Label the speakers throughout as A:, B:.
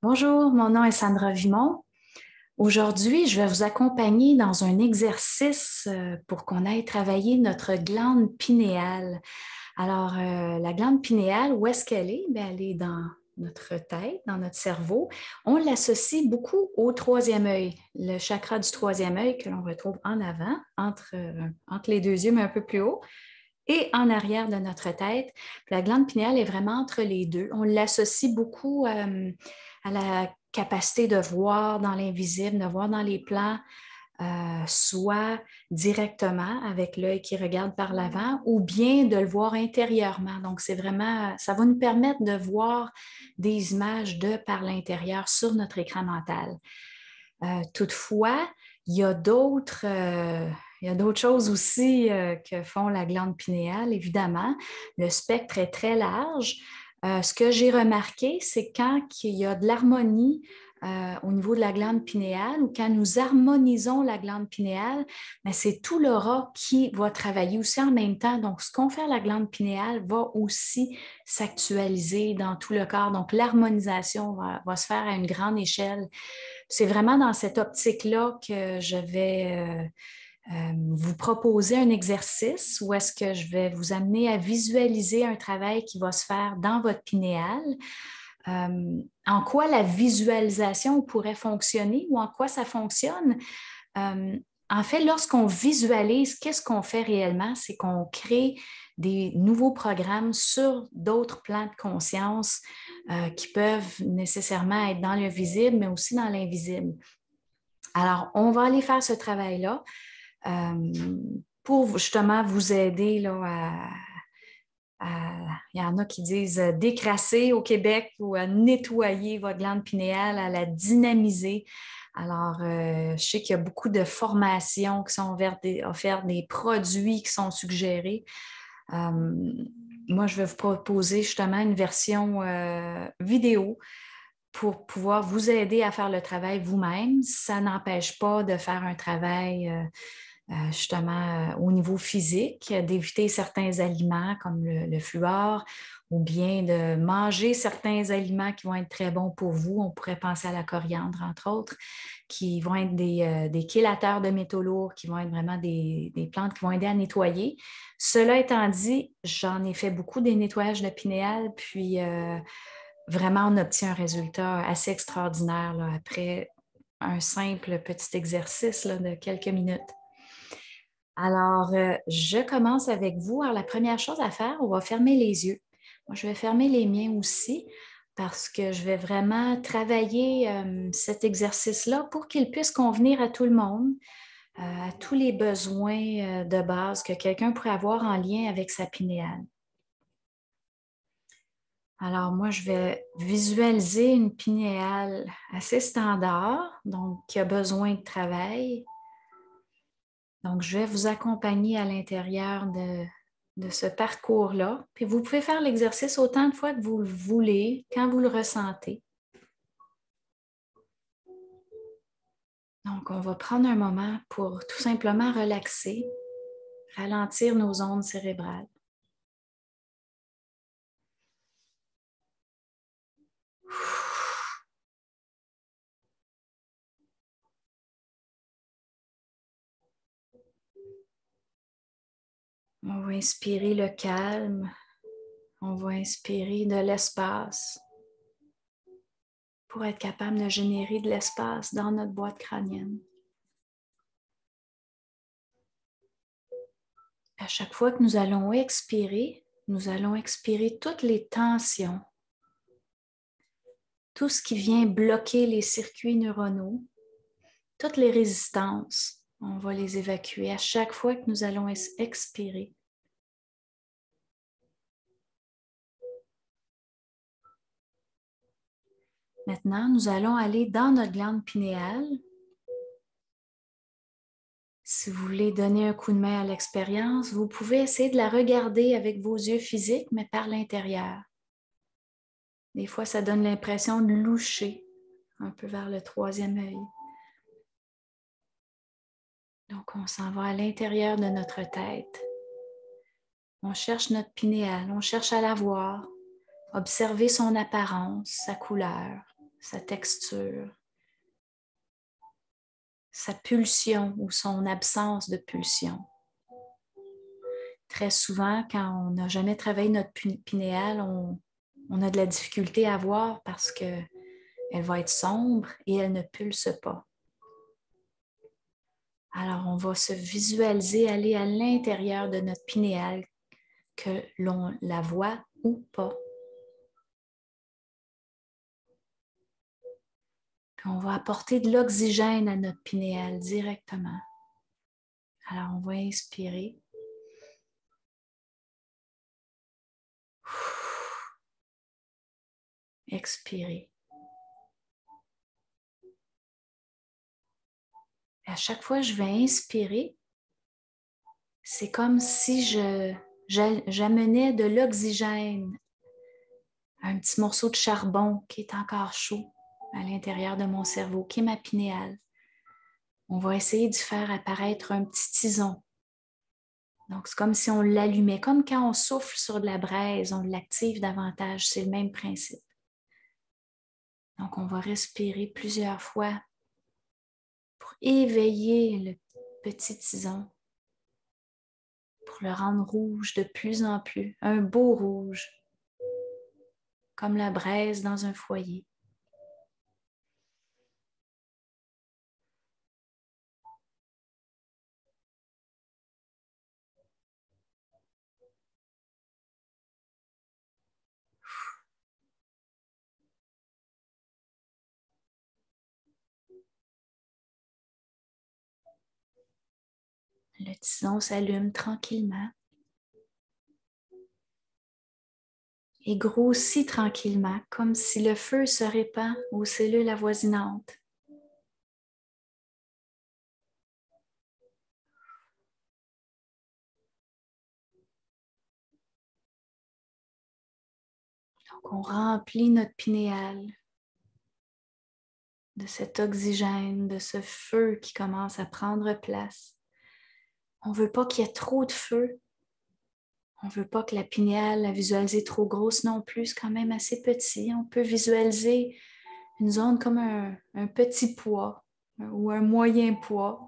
A: Bonjour, mon nom est Sandra Vimon. Aujourd'hui, je vais vous accompagner dans un exercice pour qu'on aille travailler notre glande pinéale. Alors, la glande pinéale, où est-ce qu'elle est? Bien, elle est dans notre tête, dans notre cerveau. On l'associe beaucoup au troisième œil, le chakra du troisième œil que l'on retrouve en avant, entre les deux yeux, mais un peu plus haut, et en arrière de notre tête. La glande pinéale est vraiment entre les deux. On l'associe beaucoup à la capacité de voir dans l'invisible, de voir dans les plans, soit directement avec l'œil qui regarde par l'avant ou bien de le voir intérieurement. Donc, c'est vraiment, ça va nous permettre de voir des images de par l'intérieur sur notre écran mental. Toutefois, il y a d'autres choses aussi que font la glande pinéale, évidemment. Le spectre est très large. Ce que j'ai remarqué, c'est quand il y a de l'harmonie au niveau de la glande pinéale ou quand nous harmonisons la glande pinéale, c'est tout l'aura qui va travailler aussi en même temps. Donc, ce qu'on fait à la glande pinéale va aussi s'actualiser dans tout le corps. Donc, l'harmonisation va se faire à une grande échelle. C'est vraiment dans cette optique-là que je vais vous proposer un exercice où est-ce que je vais vous amener à visualiser un travail qui va se faire dans votre pinéal. En quoi la visualisation pourrait fonctionner ou en quoi ça fonctionne? En fait, lorsqu'on visualise, qu'est-ce qu'on fait réellement? C'est qu'on crée des nouveaux programmes sur d'autres plans de conscience qui peuvent nécessairement être dans le visible, mais aussi dans l'invisible. Alors, on va aller faire ce travail-là pour justement vous aider là, il y en a qui disent décrasser au Québec ou à nettoyer votre glande pinéale, à la dynamiser. Alors, je sais qu'il y a beaucoup de formations qui sont offertes, des produits qui sont suggérés. Moi, je vais vous proposer justement une version vidéo pour pouvoir vous aider à faire le travail vous-même. Ça n'empêche pas de faire un travail justement au niveau physique, d'éviter certains aliments comme le fluor ou bien de manger certains aliments qui vont être très bons pour vous. On pourrait penser à la coriandre, entre autres, qui vont être des chélateurs de métaux lourds, qui vont être vraiment des plantes qui vont aider à nettoyer. Cela étant dit, j'en ai fait beaucoup des nettoyages de pinéal, puis vraiment, on obtient un résultat assez extraordinaire là, après un simple petit exercice là, de quelques minutes. Alors, je commence avec vous. Alors, la première chose à faire, on va fermer les yeux. Moi, je vais fermer les miens aussi parce que je vais vraiment travailler cet exercice-là pour qu'il puisse convenir à tout le monde, à tous les besoins de base que quelqu'un pourrait avoir en lien avec sa pinéale. Alors, moi, je vais visualiser une pinéale assez standard, donc qui a besoin de travail. Donc, je vais vous accompagner à l'intérieur de ce parcours-là. Puis, vous pouvez faire l'exercice autant de fois que vous le voulez, quand vous le ressentez. Donc, on va prendre un moment pour tout simplement relaxer, ralentir nos ondes cérébrales. On va inspirer le calme. On va inspirer de l'espace pour être capable de générer de l'espace dans notre boîte crânienne. À chaque fois que nous allons expirer toutes les tensions, tout ce qui vient bloquer les circuits neuronaux, toutes les résistances. On va les évacuer à chaque fois que nous allons expirer. Maintenant, nous allons aller dans notre glande pinéale. Si vous voulez donner un coup de main à l'expérience, vous pouvez essayer de la regarder avec vos yeux physiques, mais par l'intérieur. Des fois, ça donne l'impression de loucher un peu vers le troisième œil. Donc, on s'en va à l'intérieur de notre tête. On cherche notre pinéale, on cherche à la voir, observer son apparence, sa couleur, sa texture, sa pulsion ou son absence de pulsion. Très souvent, quand on n'a jamais travaillé notre pinéale, on a de la difficulté à voir parce qu'elle va être sombre et elle ne pulse pas. Alors, on va se visualiser aller à l'intérieur de notre pinéale, que l'on la voit ou pas. Puis on va apporter de l'oxygène à notre pinéale directement. Alors, on va inspirer. Expirer. Et à chaque fois que je vais inspirer, c'est comme si j'amenais de l'oxygène à un petit morceau de charbon qui est encore chaud à l'intérieur de mon cerveau, qui est ma pinéale. On va essayer d'y faire apparaître un petit tison. Donc, c'est comme si on l'allumait, comme quand on souffle sur de la braise, on l'active davantage. C'est le même principe. Donc, on va respirer plusieurs fois pour éveiller le petit tison, pour le rendre rouge de plus en plus, un beau rouge, comme la braise dans un foyer. Le tison s'allume tranquillement et grossit tranquillement, comme si le feu se répand aux cellules avoisinantes. Donc, on remplit notre pinéale de cet oxygène, de ce feu qui commence à prendre place. On ne veut pas qu'il y ait trop de feu. On ne veut pas que la pinéale, la visualiser trop grosse non plus, c'est quand même assez petit. On peut visualiser une zone comme un petit pois ou un moyen pois.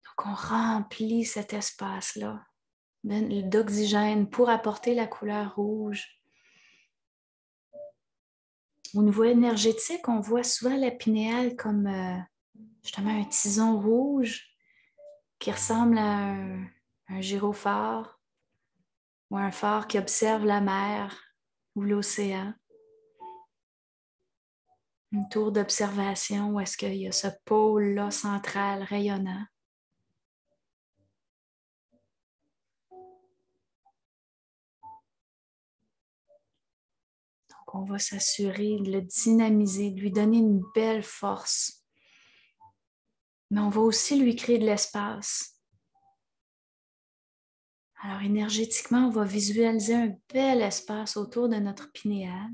A: Donc, on remplit cet espace-là d'oxygène pour apporter la couleur rouge. Au niveau énergétique, on voit souvent la pinéale comme justement un tison rouge qui ressemble à un gyrophare ou un phare qui observe la mer ou l'océan. Une tour d'observation où est-ce qu'il y a ce pôle-là central rayonnant. Donc, on va s'assurer de le dynamiser, de lui donner une belle force. Mais on va aussi lui créer de l'espace. Alors, énergétiquement, on va visualiser un bel espace autour de notre pinéale.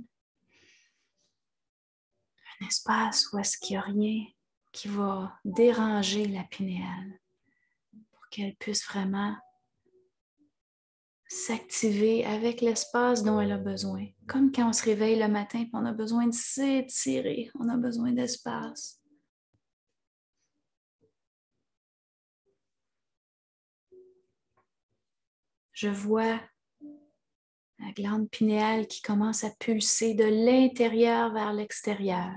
A: Un espace où est-ce qu'il n'y a rien qui va déranger la pinéale pour qu'elle puisse vraiment s'activer avec l'espace dont elle a besoin. Comme quand on se réveille le matin et on a besoin de s'étirer, on a besoin d'espace. Je vois la glande pinéale qui commence à pulser de l'intérieur vers l'extérieur.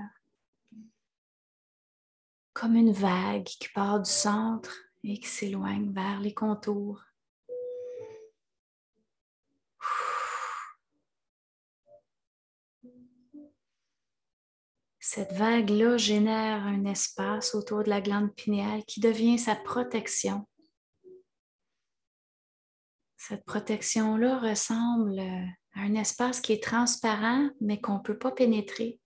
A: Comme une vague qui part du centre et qui s'éloigne vers les contours. Cette vague-là génère un espace autour de la glande pinéale qui devient sa protection. Cette protection-là ressemble à un espace qui est transparent, mais qu'on ne peut pas pénétrer.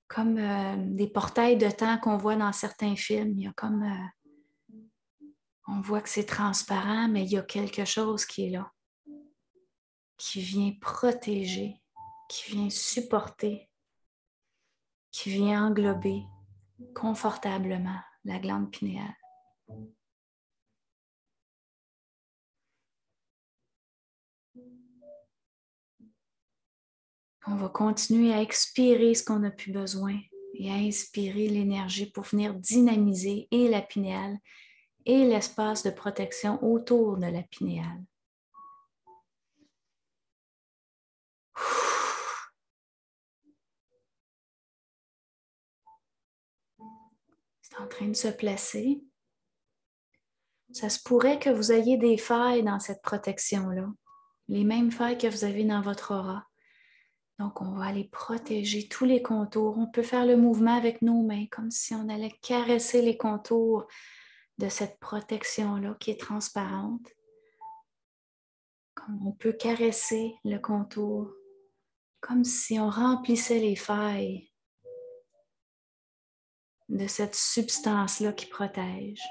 A: Comme des portails de temps qu'on voit dans certains films. Il y a comme, on voit que c'est transparent, mais il y a quelque chose qui est là, qui vient protéger, qui vient supporter, qui vient englober confortablement la glande pinéale. On va continuer à expirer ce qu'on n'a plus besoin et à inspirer l'énergie pour venir dynamiser et la pinéale et l'espace de protection autour de la pinéale. C'est en train de se placer. Ça se pourrait que vous ayez des failles dans cette protection-là, les mêmes failles que vous avez dans votre aura. Donc, on va aller protéger tous les contours. On peut faire le mouvement avec nos mains, comme si on allait caresser les contours de cette protection-là qui est transparente. Comme on peut caresser le contour, comme si on remplissait les failles de cette substance-là qui protège.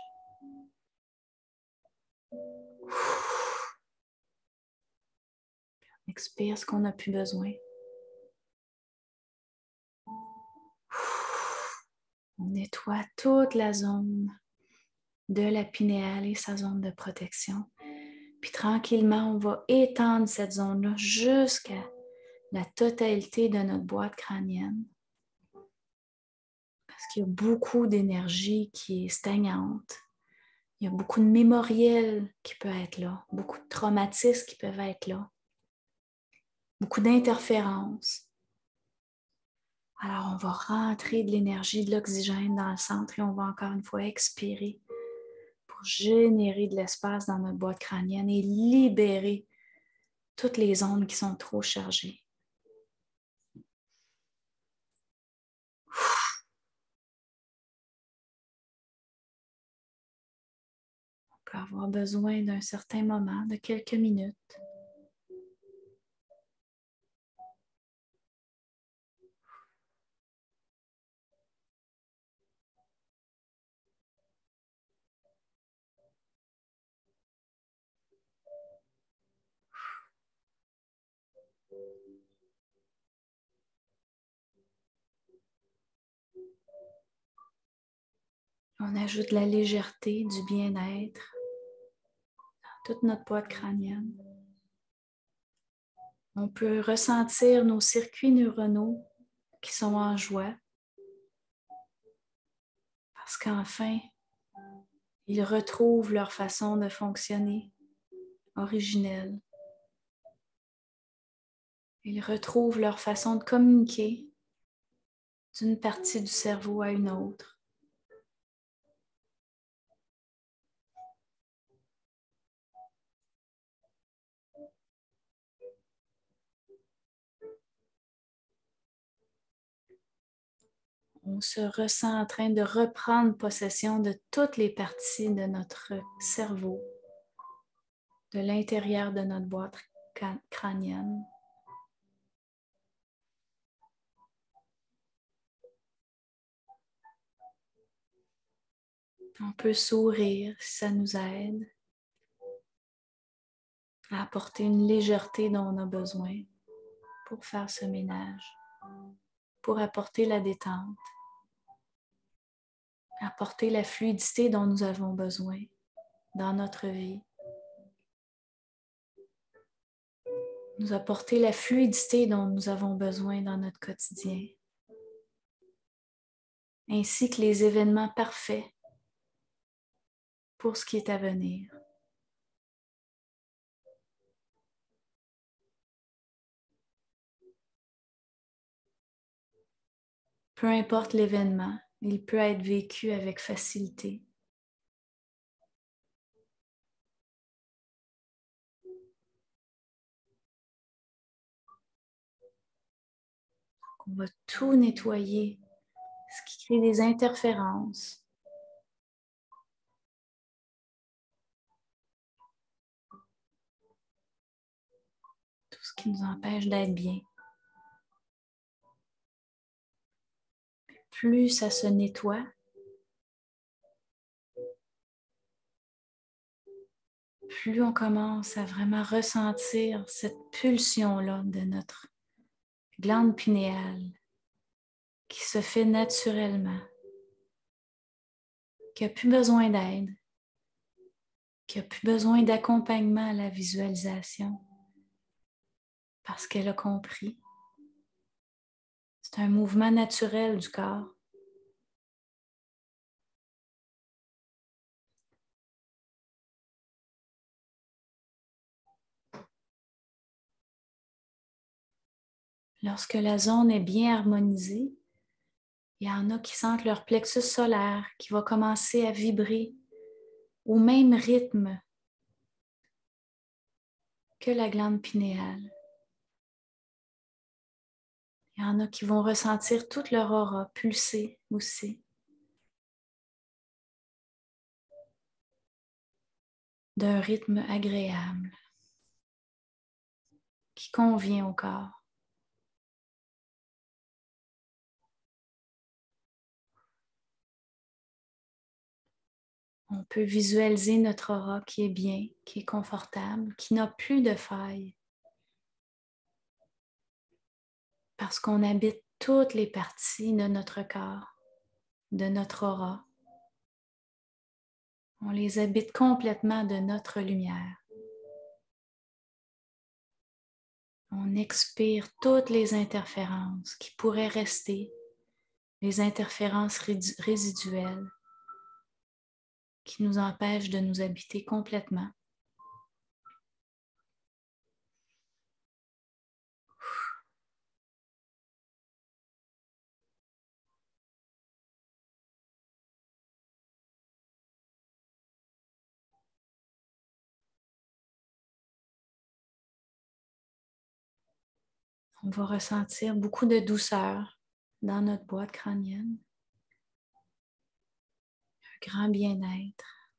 A: Expire ce qu'on n'a plus besoin. On nettoie toute la zone de la pinéale et sa zone de protection. Puis tranquillement, on va étendre cette zone-là jusqu'à la totalité de notre boîte crânienne. Parce qu'il y a beaucoup d'énergie qui est stagnante. Il y a beaucoup de mémoriels qui peuvent être là, beaucoup de traumatismes qui peuvent être là, beaucoup d'interférences. Alors, on va rentrer de l'énergie, de l'oxygène dans le centre et on va encore une fois expirer pour générer de l'espace dans notre boîte crânienne et libérer toutes les ondes qui sont trop chargées. On peut avoir besoin d'un certain moment, de quelques minutes. On ajoute de la légèreté, du bien-être dans toute notre boîte crânienne. On peut ressentir nos circuits neuronaux qui sont en joie parce qu'enfin, ils retrouvent leur façon de fonctionner originelle. Ils retrouvent leur façon de communiquer d'une partie du cerveau à une autre. On se ressent en train de reprendre possession de toutes les parties de notre cerveau, de l'intérieur de notre boîte crânienne. On peut sourire si ça nous aide à apporter une légèreté dont on a besoin pour faire ce ménage, pour apporter la détente, apporter la fluidité dont nous avons besoin dans notre vie, nous apporter la fluidité dont nous avons besoin dans notre quotidien, ainsi que les événements parfaits pour ce qui est à venir. Peu importe l'événement, il peut être vécu avec facilité. On va tout nettoyer, ce qui crée des interférences. Tout ce qui nous empêche d'être bien. Plus ça se nettoie, plus on commence à vraiment ressentir cette pulsion-là de notre glande pinéale qui se fait naturellement, qui n'a plus besoin d'aide, qui n'a plus besoin d'accompagnement à la visualisation parce qu'elle a compris C'est un mouvement naturel du corps. Lorsque la zone est bien harmonisée, il y en a qui sentent leur plexus solaire qui va commencer à vibrer au même rythme que la glande pinéale. Il y en a qui vont ressentir toute leur aura pulser aussi, d'un rythme agréable qui convient au corps. On peut visualiser notre aura qui est bien, qui est confortable, qui n'a plus de failles. Parce qu'on habite toutes les parties de notre corps, de notre aura. On les habite complètement de notre lumière. On expire toutes les interférences qui pourraient rester, les interférences résiduelles qui nous empêchent de nous habiter complètement. On va ressentir beaucoup de douceur dans notre boîte crânienne, un grand bien-être.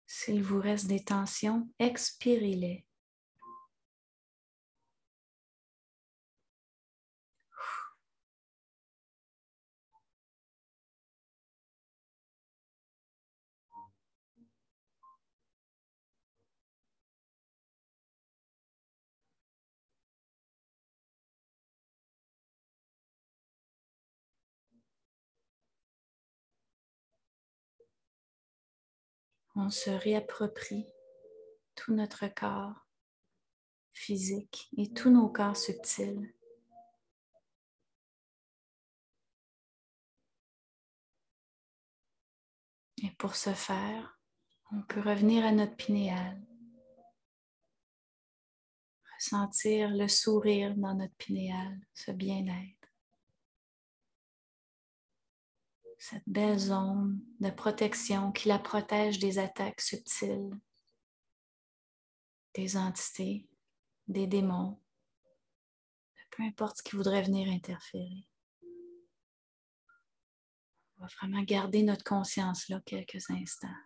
A: S'il vous reste des tensions, expirez-les. On se réapproprie tout notre corps physique et tous nos corps subtils. Et pour ce faire, on peut revenir à notre pinéal, ressentir le sourire dans notre pinéal, ce bien-être. Cette belle zone de protection qui la protège des attaques subtiles, des entités, des démons, peu importe ce qui voudrait venir interférer. On va vraiment garder notre conscience là quelques instants.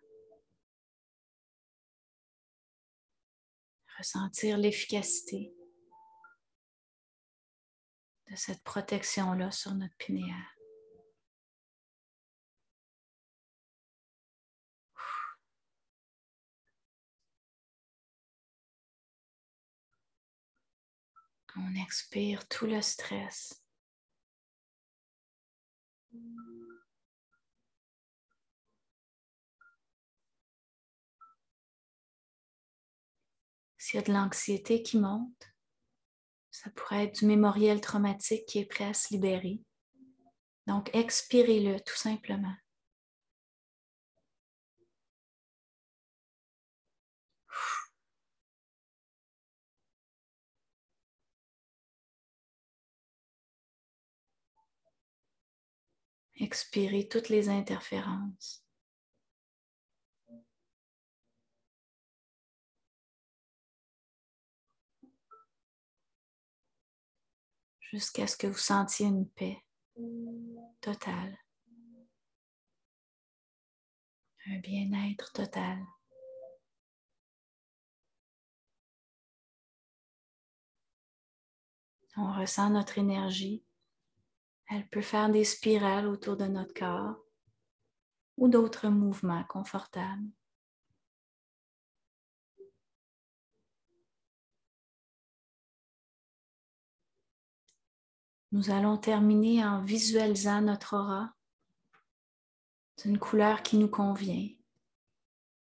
A: Ressentir l'efficacité de cette protection-là sur notre pinéal. On expire tout le stress. S'il y a de l'anxiété qui monte, ça pourrait être du mémoriel traumatique qui est prêt à se libérer. Donc, expirez-le tout simplement. Expirez toutes les interférences. Jusqu'à ce que vous sentiez une paix totale. Un bien-être total. On ressent notre énergie. Elle peut faire des spirales autour de notre corps ou d'autres mouvements confortables. Nous allons terminer en visualisant notre aura d'une couleur qui nous convient,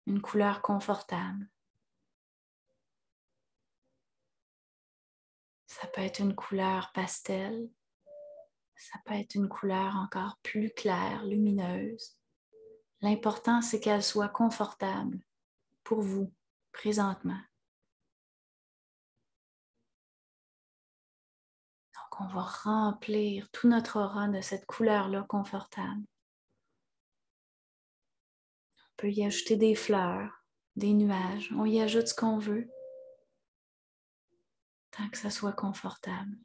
A: une couleur confortable. Ça peut être une couleur pastel. Ça peut être une couleur encore plus claire, lumineuse. L'important, c'est qu'elle soit confortable pour vous présentement. Donc, on va remplir tout notre aura de cette couleur-là confortable. On peut y ajouter des fleurs, des nuages. On y ajoute ce qu'on veut, tant que ça soit confortable.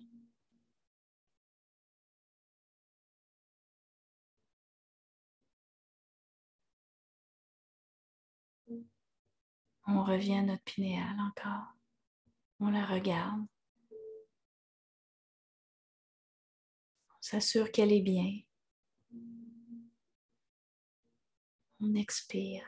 A: On revient à notre pinéale encore. On la regarde. On s'assure qu'elle est bien. On expire.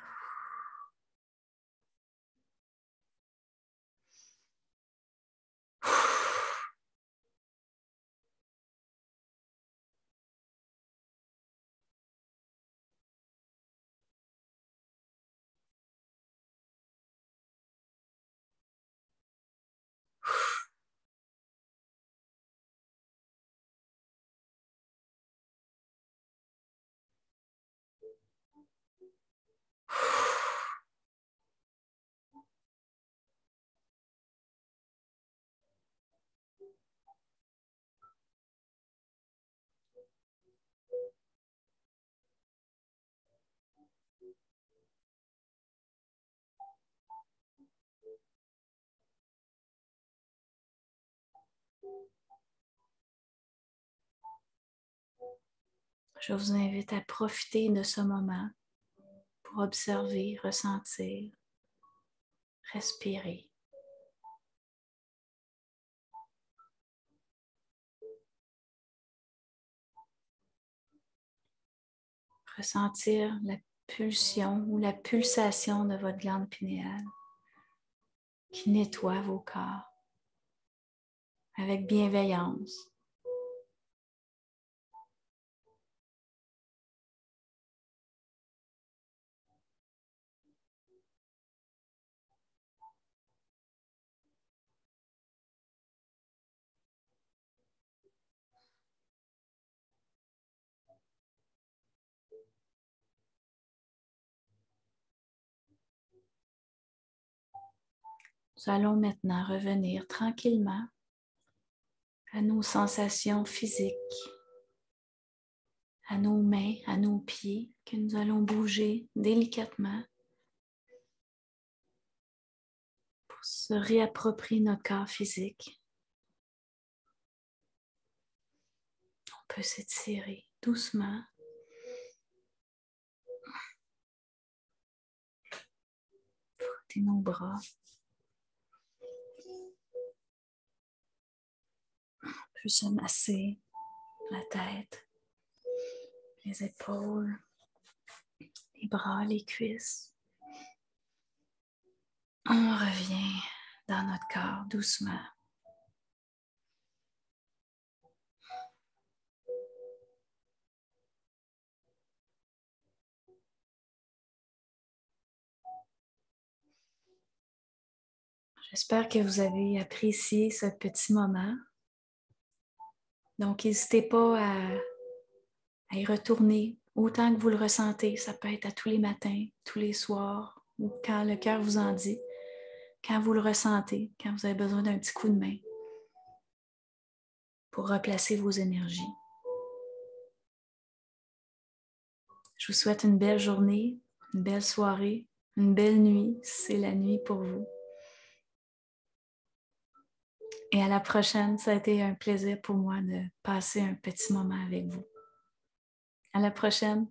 A: Je vous invite à profiter de ce moment pour observer, ressentir, respirer. Ressentir la pulsion ou la pulsation de votre glande pinéale qui nettoie vos corps avec bienveillance. Nous allons maintenant revenir tranquillement à nos sensations physiques, à nos mains, à nos pieds, que nous allons bouger délicatement pour se réapproprier notre corps physique. On peut s'étirer doucement. Frotter nos bras. On peut se masser la tête, les épaules, les bras, les cuisses. On revient dans notre corps doucement. J'espère que vous avez apprécié ce petit moment. Donc, n'hésitez pas à y retourner autant que vous le ressentez. Ça peut être à tous les matins, tous les soirs, ou quand le cœur vous en dit, quand vous le ressentez, quand vous avez besoin d'un petit coup de main pour replacer vos énergies. Je vous souhaite une belle journée, une belle soirée, une belle nuit, si c'est la nuit pour vous. Et à la prochaine, ça a été un plaisir pour moi de passer un petit moment avec vous. À la prochaine.